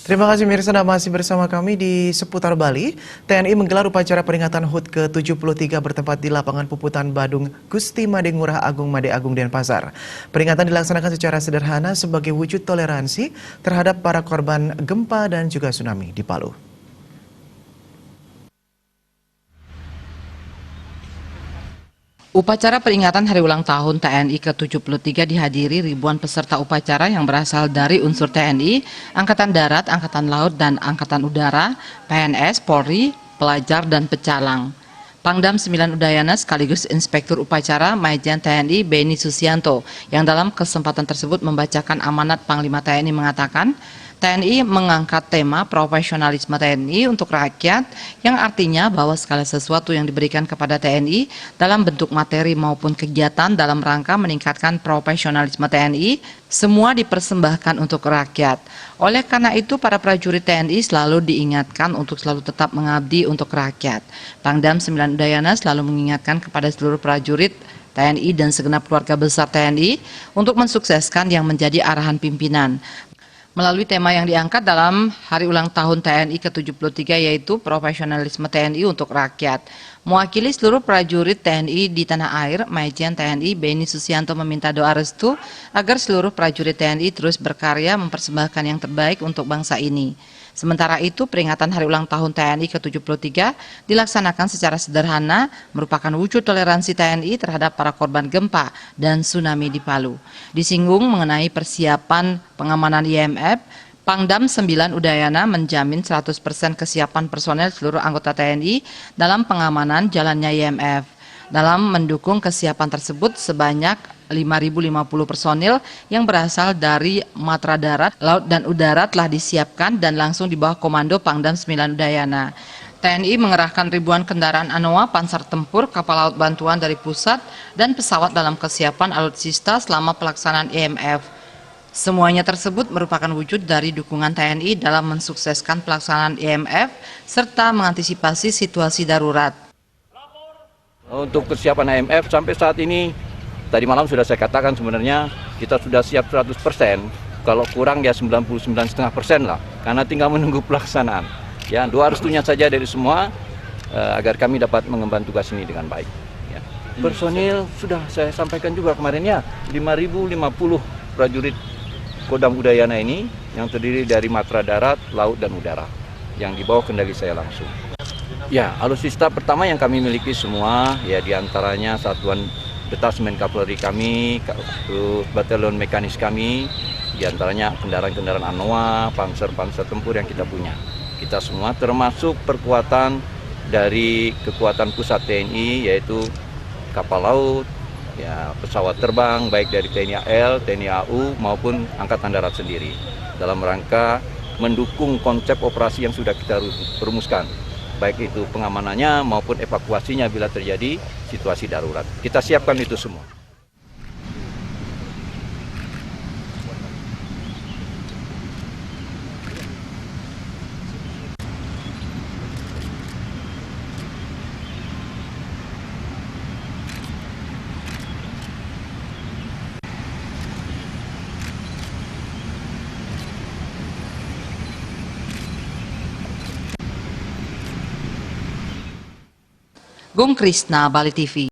Terima kasih Mirsa, Anda masih bersama kami di seputar Bali. TNI menggelar upacara peringatan HUT ke-73 bertempat di lapangan Puputan Badung Gusti Made Ngurah Agung Made Agung Denpasar. Peringatan dilaksanakan secara sederhana sebagai wujud toleransi terhadap para korban gempa dan juga tsunami di Palu. Upacara peringatan Hari Ulang Tahun TNI ke-73 dihadiri ribuan peserta upacara yang berasal dari unsur TNI, Angkatan Darat, Angkatan Laut, dan Angkatan Udara, PNS, Polri, pelajar, dan pecalang. Pangdam 9 Udayana sekaligus Inspektur Upacara Majen TNI Beni Susianto yang dalam kesempatan tersebut membacakan amanat Panglima TNI mengatakan, TNI mengangkat tema profesionalisme TNI untuk rakyat yang artinya bahwa segala sesuatu yang diberikan kepada TNI dalam bentuk materi maupun kegiatan dalam rangka meningkatkan profesionalisme TNI semua dipersembahkan untuk rakyat. Oleh karena itu para prajurit TNI selalu diingatkan untuk selalu tetap mengabdi untuk rakyat. Pangdam 9 Udayana selalu mengingatkan kepada seluruh prajurit TNI dan segenap keluarga besar TNI untuk mensukseskan yang menjadi arahan pimpinan. Melalui tema yang diangkat dalam Hari Ulang Tahun TNI ke-73 yaitu profesionalisme TNI untuk rakyat. Mewakili seluruh prajurit TNI di tanah air, Majen TNI Beni Susianto meminta doa restu agar seluruh prajurit TNI terus berkarya mempersembahkan yang terbaik untuk bangsa ini. Sementara itu, peringatan Hari Ulang Tahun TNI ke-73 dilaksanakan secara sederhana, merupakan wujud toleransi TNI terhadap para korban gempa dan tsunami di Palu. Disinggung mengenai persiapan pengamanan IMF, Pangdam 9 Udayana menjamin 100% kesiapan personel seluruh anggota TNI dalam pengamanan jalannya IMF. Dalam mendukung kesiapan tersebut sebanyak 5.050 personil yang berasal dari Matra Darat, Laut, dan Udara telah disiapkan dan langsung di bawah komando Pangdam 9 Udayana. TNI mengerahkan ribuan kendaraan ANOA, panser tempur, kapal laut bantuan dari pusat, dan pesawat dalam kesiapan alutsista selama pelaksanaan IMF. Semuanya tersebut merupakan wujud dari dukungan TNI dalam mensukseskan pelaksanaan IMF serta mengantisipasi situasi darurat. Untuk kesiapan IMF sampai saat ini, tadi malam sudah saya katakan sebenarnya kita sudah siap 100%, kalau kurang ya 99,5% lah, karena tinggal menunggu pelaksanaan. Ya, doa restunya saja dari semua agar kami dapat mengemban tugas ini dengan baik. Ya. Personil sudah saya sampaikan juga kemarin ya, 5.050 prajurit Kodam Udayana ini yang terdiri dari Matra Darat, Laut, dan Udara yang dibawa kendali saya langsung. Ya, alutsista pertama yang kami miliki semua, ya diantaranya Satuan Detasmen Kavaleri kami, Batalion Mekanis kami, diantaranya kendaraan-kendaraan ANOA, panser-panser tempur yang kita punya. Kita semua termasuk perkuatan dari kekuatan pusat TNI, yaitu kapal laut, ya, pesawat terbang, baik dari TNI AL, TNI AU, maupun Angkatan Darat sendiri, dalam rangka mendukung konsep operasi yang sudah kita rumuskan, baik itu pengamanannya maupun evakuasinya bila terjadi situasi darurat. Kita siapkan itu semua. Gung Krisna, Bali TV.